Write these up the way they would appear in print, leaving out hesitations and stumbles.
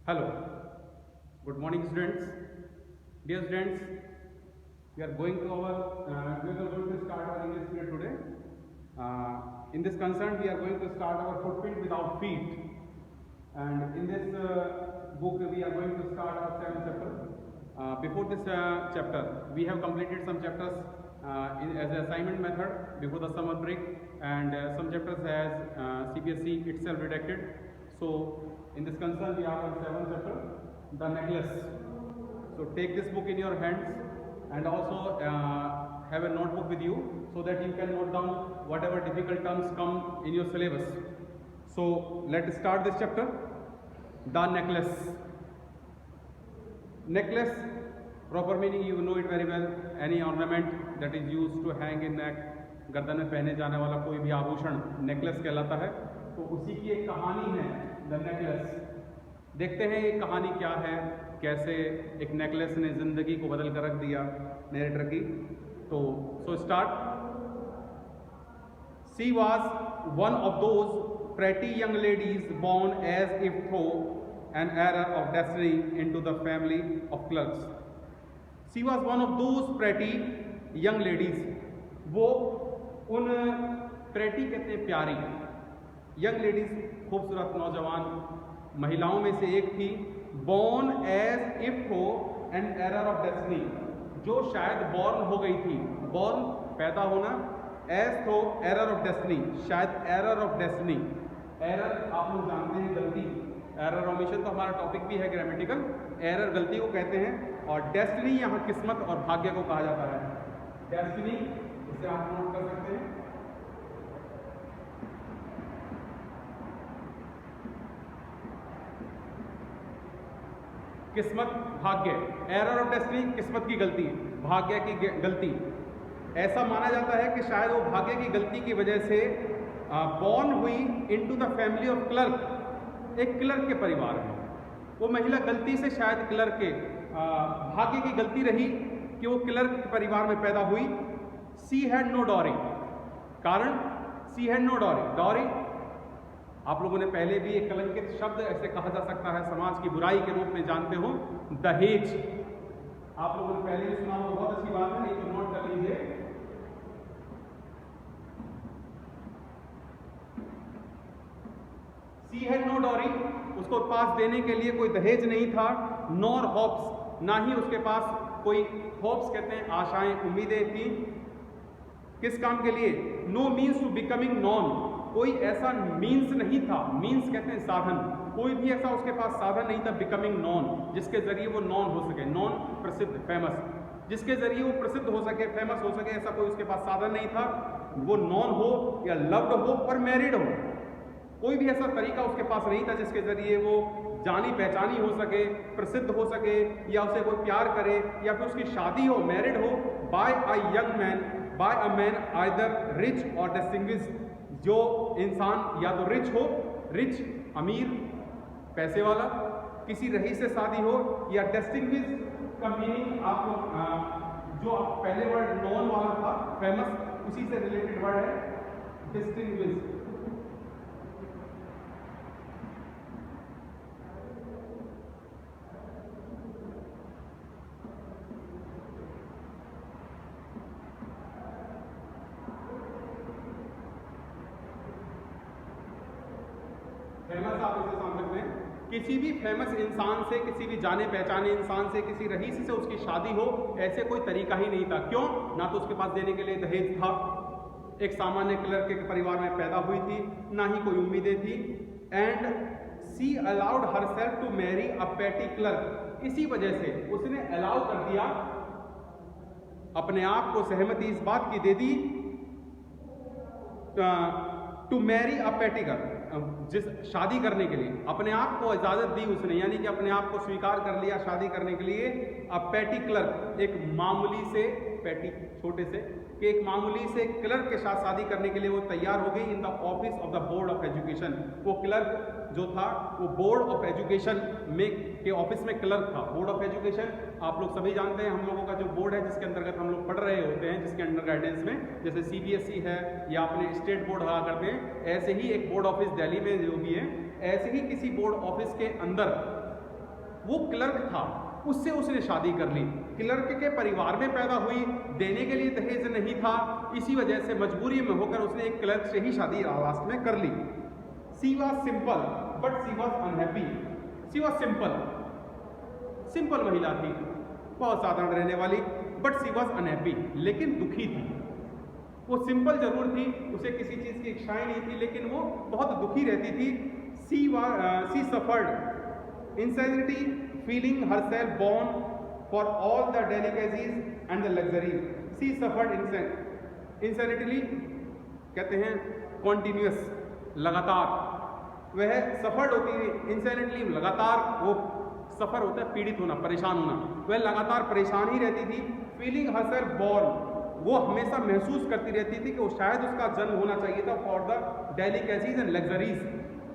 Hello, good morning students. Dear students, we are going to start our English period today. In this concern, we are going to start our footprint without feet. And in this book, we are going to start our 7th chapter. Before this chapter, we have completed some chapters as an assignment method before the summer break, and some chapters has CBSE itself redacted. So, in this concern, we are on 7th chapter, the necklace. So, take this book in your hands and also have a notebook with you so that you can note down whatever difficult terms come in your syllabus. So, let's start this chapter. The necklace. Necklace, proper meaning you know it very well. Any ornament that is used to hang in neck, गर्दन में पहने जाने वाला कोई भी आभूषण necklace कहलाता है. तो उसी की एक कहानी है द नेकलेस. देखते हैं ये कहानी क्या है, कैसे एक नेकलेस ने जिंदगी को बदल कर रख दिया नरेटर की. तो so start. She was one of those pretty young ladies born as if through an error of destiny into the family of clerks. She was one of those pretty young ladies. वो उन pretty कहते हैं प्यारी, young ladies खूबसूरत नौजवान महिलाओं में से एक थी. born as if through an error of destiny, जो शायद born हो गई थी. born पैदा होना, as through error of destiny, शायद error of destiny. एरर आप लोग जानते हैं गलती. एरर ओमिशन तो हमारा टॉपिक भी है ग्रामेटिकल. एरर गलती को कहते हैं, और डेस्टिनी यहाँ किस्मत और भाग्य को कहा जाता है. डेस्टिनी इसे आप नोट कर सकते हैं. किस्मत, भाग्य. एरर ऑफ डेस्टिनी किस्मत की गलती, भाग्य की गलती. ऐसा माना जाता है कि शायद वो भाग्य की गलती की वजह से बॉर्न हुई into the family of clerk, एक क्लर्क के परिवार में. वो महिला गलती से शायद क्लर्क के भाग्य की गलती रही कि वो क्लर्क के परिवार में पैदा हुई. She had no dowry. कारण she had no dowry. Dowry आप लोगों ने पहले भी एक कलंकित शब्द ऐसे कहा जा सकता है, समाज की बुराई के रूप में जानते हो, दहेज. आप लोगों ने पहले भी सुना हो, बहुत अच्छी बात है, नहीं तो नोट कर लीजिए. सी हैड नो डॉरी, उसको पास देने के लिए कोई दहेज नहीं था. नॉर होप्स, ना ही उसके पास कोई होप्स कहते हैं आशाएं, उम्मीदें थी. किस काम के लिए? No means to becoming none, कोई ऐसा मीन्स नहीं था. मीन्स कहते हैं साधन. कोई भी ऐसा उसके पास साधन नहीं था बिकमिंग नॉन, जिसके जरिए वो नॉन हो सके. नॉन प्रसिद्ध, फेमस, जिसके जरिए वो प्रसिद्ध हो सके, फेमस हो सके, ऐसा कोई उसके पास साधन नहीं था. वो नॉन हो या लव्ड हो और मैरिड हो, कोई भी ऐसा तरीका उसके पास नहीं था जिसके जरिए वो जानी पहचानी हो सके, प्रसिद्ध हो सके, या उसे कोई प्यार करे, या फिर उसकी शादी हो, मैरिड हो by a young man, by a man either rich or distinguish. जो इंसान या तो रिच हो, रिच अमीर पैसे वाला, किसी रईस से शादी हो, या डिस्टिंग्विश का मीनिंग आप लोग जो पहले वर्ड नॉन वाला था फेमस, उसी से रिलेटेड वर्ड है डिस्टिंग्विश. फेमस आप इसे समझ सकते हैं. किसी भी फेमस इंसान से, किसी भी जाने पहचाने इंसान से, किसी रईस से उसकी शादी हो, ऐसे कोई तरीका ही नहीं था. क्यों? ना तो उसके पास देने के लिए दहेज था, एक सामान्य क्लर्क के परिवार में पैदा हुई थी, ना ही कोई उम्मीदें थी. And she allowed herself to marry a petty clerk. इसी वजह से उसने अलाउ कर दिया, अपने आप को सहमति इस बात की दे दी, to marry a petty clerk, जिस शादी करने के लिए अपने आप को इजाजत दी उसने, यानी कि अपने आप को स्वीकार कर लिया शादी करने के लिए. अब पेटी क्लर्क, एक मामूली से, पेटी छोटे से, कि एक मामूली से क्लर्क के साथ शादी करने के लिए वो तैयार हो गई. In the office of the board of education. वो क्लर्क जो था वो बोर्ड ऑफ एजुकेशन में के ऑफिस में क्लर्क था. बोर्ड ऑफ एजुकेशन आप लोग सभी जानते हैं, हम लोगों का जो बोर्ड है जिसके अंतर्गत हम लोग पढ़ रहे होते हैं, जिसके अंडर गाइडेंस में, जैसे सीबीएसई है या अपने स्टेट बोर्ड रहा करते हैं, ऐसे ही एक बोर्ड ऑफिस दिल्ली में जो भी है, ऐसे ही किसी बोर्ड ऑफिस के अंदर वो क्लर्क था, उससे उसने शादी कर ली। क्लर्क के परिवार में पैदा हुई, देने के लिए दहेज नहीं था, इसी वजह से मजबूरी में होकर उसने एक क्लर्क से ही शादी लास्ट में कर ली। She was simple but she was unhappy. She was simple महिला थी, बहुत साधारण रहने वाली, बट शी वॉज अनहैप्पी, लेकिन दुखी थी। वो सिंपल जरूर थी, उसे किसी चीज की इच्छाएं नहीं थी, लेकिन वो बहुत दुखी रहती थी। She suffered insanity, feeling herself born for all the delicacies and the luxuries. She suffered insanity, कहते हैं continuous, लगातार। वह सफर्ड होती है, इंसैनिटली लगातार, वो सफर होता है पीड़ित होना, परेशान होना, वह लगातार परेशान ही रहती थी। फीलिंग हरसेल्फ बॉर्न, वो हमेशा महसूस करती रहती थी कि वो शायद उसका जन्म होना चाहिए था for the delicacies and luxuries,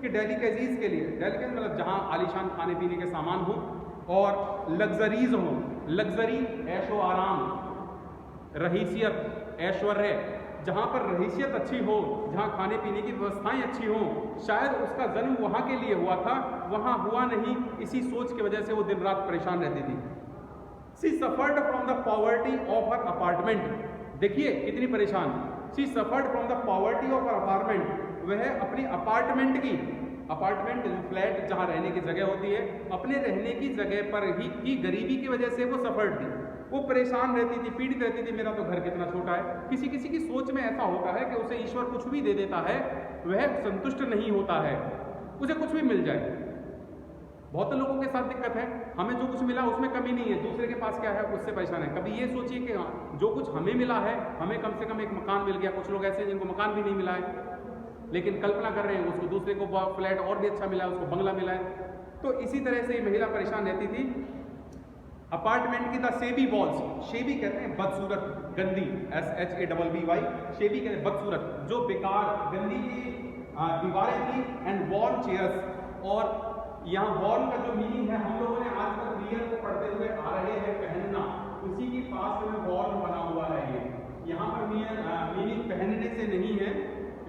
कि डेलिकेसीज के लिए, डेलिकेस मतलब जहाँ आलीशान खाने पीने के सामान हो, और लग्जरीज हो, लग्जरी ऐशो आराम, रहीसियत ऐश्वर्य, जहाँ पर रहीसियत अच्छी हो, जहाँ खाने पीने की व्यवस्थाएं अच्छी हो, शायद उसका जन्म वहाँ के लिए हुआ था, वहाँ हुआ नहीं, इसी सोच की वजह से वो दिन रात परेशान रहती थी। She suffered from the poverty of her apartment, देखिए कितनी परेशान। She suffered from the poverty of her apartment, वह अपनी अपार्टमेंट की, अपार्टमेंट फ्लैट जहाँ रहने की जगह होती है, अपने रहने की जगह पर ही की गरीबी की वजह से वो सफर्ड थी, वो परेशान रहती थी, पीड़ित रहती थी। मेरा तो घर कितना छोटा है। किसी किसी की सोच में ऐसा होता है कि उसे ईश्वर कुछ भी दे देता है, वह संतुष्ट नहीं होता है, उसे कुछ भी मिल जाए। बहुत लोगों के साथ दिक्कत है, हमें जो कुछ मिला उसमें कमी नहीं है, दूसरे के पास क्या है उससे परेशान है। कभी ये सोचिए कि जो कुछ हमें मिला है, हमें कम से कम एक मकान मिल गया। कुछ लोग ऐसे हैं जिनको मकान भी नहीं मिला है, लेकिन कल्पना कर रहे हैं उसको दूसरे को फ्लैट और भी अच्छा मिला है, उसको बंगला मिला है। तो इसी तरह से ये महिला परेशान रहती थी। अपार्टमेंट की द शेबी वॉल्स, शेबी कहते हैं बदसूरत, गंदी, SHABBY, शेबी कहते हैं बदसूरत, जो बेकार गंदी की दीवारें थी, एंड वॉर्म चेयर्स, और यहाँ वॉर्म का जो मीनिंग है, हम लोगों ने आज तक वियर को पढ़ते हुए आ रहे हैं पहनना, उसी की पास में वॉर्म बना हुआ है। ये यहाँ पर मीनिंग पहनने से नहीं है,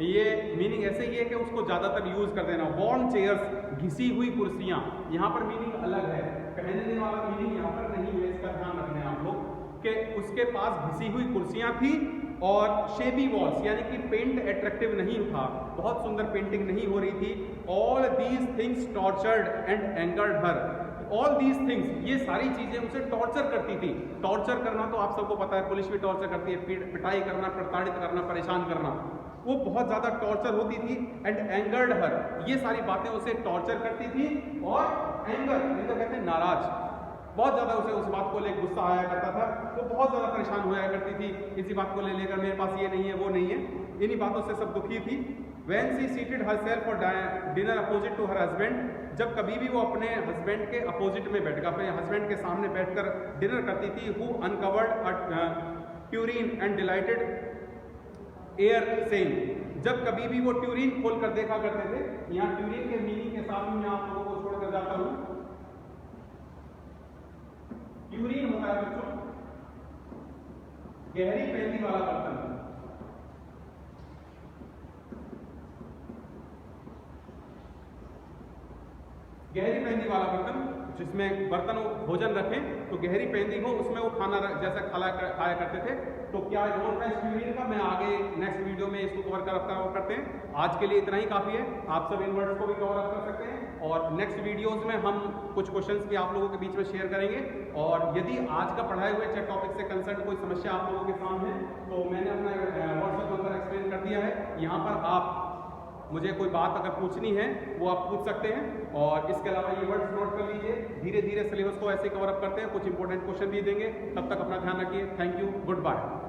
ये मीनिंग ऐसे ही है कि उसको ज़्यादातर यूज़ कर देना। वॉर्म चेयर्स, घिसी हुई कुर्सियाँ, यहाँ पर मीनिंग अलग है, पहनने वाला मीनिंग यहाँ पर नहीं है, इसका ध्यान रखना आप लोग, कि उसके पास घिसी हुई कुर्सियाँ थी, और शेबी वॉल्स यानी कि पेंट अट्रैक्टिव नहीं था, बहुत सुंदर पेंटिंग नहीं हो रही थी। All these things tortured and angered her, all these things, ये सारी चीज़ें उसे टॉर्चर करती थी। टॉर्चर करना तो आप सबको पता है, पुलिस भी टॉर्चर करती है, पिटाई करना, प्रताड़ित करना, परेशान करना, वो बहुत ज़्यादा टॉर्चर होती थी। एंड एंगर्ड हर, ये सारी बातें उसे टॉर्चर करती थी। और एंगर तो कहते हैं नाराज, बहुत ज़्यादा उसे उस बात को लेकर गुस्सा आया करता था, वो बहुत ज़्यादा परेशान होया करती थी, इसी बात को लेकर मेरे पास ये नहीं है, वो नहीं है, इन्हीं बातों से सब दुखी थी। When she seated herself for dinner opposite to her husband, जब कभी भी वो अपने हस्बैंड के अपोजिट में बैठकर, अपने हस्बैंड के सामने बैठकर डिनर करती थी, who uncovered a tureen and delighted air saying, जब कभी भी वो ट्यूरिन खोल कर देखा करते थे। यहाँ ट्यूरिन के मीनिंग के साथ मैं आप लोगों को छोड़कर जाता हूँ। ट्यूरिन होता है बच्चों गहरी पेंदी वाला बर्तन, गहरी पेंदी वाला बर्तन, जिसमें बर्तन वो भोजन रखें तो गहरी पेंदी हो, उसमें वो खाना जैसा खाया करते थे। तो क्या रोल था इस ट्यूरिन का, मैं आगे नेक्स्ट वीडियो में इसको कवर करते हैं। आज के लिए इतना ही काफ़ी है, आप सब इन वर्ड्स को भी कवर अप कर सकते हैं, और नेक्स्ट वीडियोस में हम कुछ क्वेश्चंस भी आप लोगों के बीच में शेयर करेंगे। और यदि आज का पढ़ाए हुए चाहे टॉपिक से कंसर्न कोई समस्या आप लोगों के सामने है, तो मैंने अपना व्हाट्सएप नंबर एक्सप्लेन कर दिया है, यहाँ पर आप मुझे कोई बात अगर पूछनी है वो आप पूछ सकते हैं। और इसके अलावा ये वर्ड्स नोट कर लीजिए, धीरे धीरे सिलेबस को ऐसे कवर अप करते हैं, कुछ इंपॉर्टेंट क्वेश्चन भी देंगे। तब तक अपना ध्यान रखिए। Thank you, good bye.